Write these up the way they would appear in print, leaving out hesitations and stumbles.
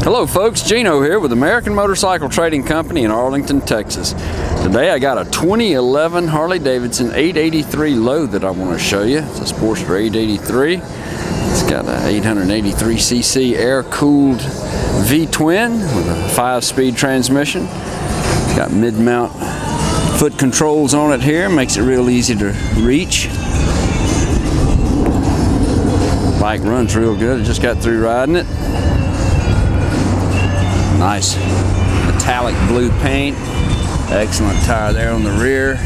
Hello folks, Gino here with American Motorcycle Trading Company in Arlington, Texas. Today I got a 2011 Harley Davidson 883 low that I want to show you. It's a Sportster 883. It's got an 883cc air-cooled V-twin with a 5-speed transmission. It's got mid-mount foot controls on it here, makes it real easy to reach. Bike runs real good. I just got through riding it. Nice metallic blue paint. Excellent tire there on the rear.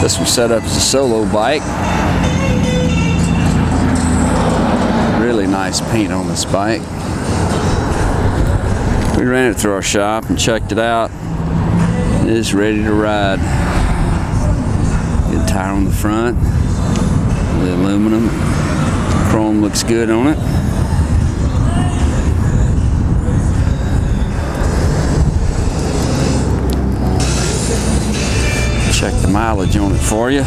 This was set up as a solo bike. Really nice paint on this bike. We ran it through our shop and checked it out. It is ready to ride. Good tire on the front. The aluminum. Chrome looks good on it. Check the mileage on it for you.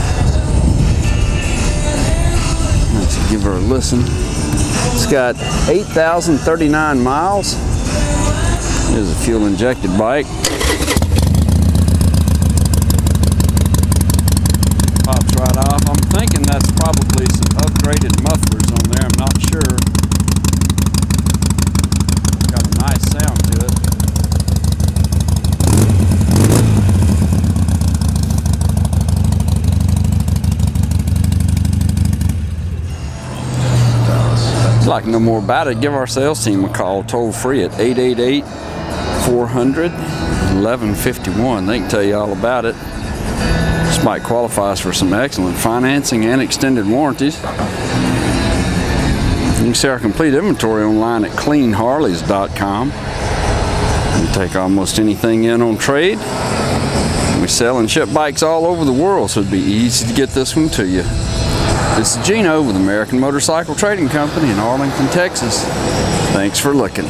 Let's give her a listen. It's got 8,039 miles. It is a fuel injected bike. Pops right off. I'm thinking that's probably some upgraded mufflers on there. I'm not sure. Got a nice sound to it. If you'd like to know more about it, give our sales team a call toll free at 888-400-1151. They can tell you all about it. This bike qualifies for some excellent financing and extended warranties. You can see our complete inventory online at cleanharleys.com. We take almost anything in on trade. We sell and ship bikes all over the world, so it'd be easy to get this one to you. This is Gino with American Motorcycle Trading Company in Arlington, Texas. Thanks for looking.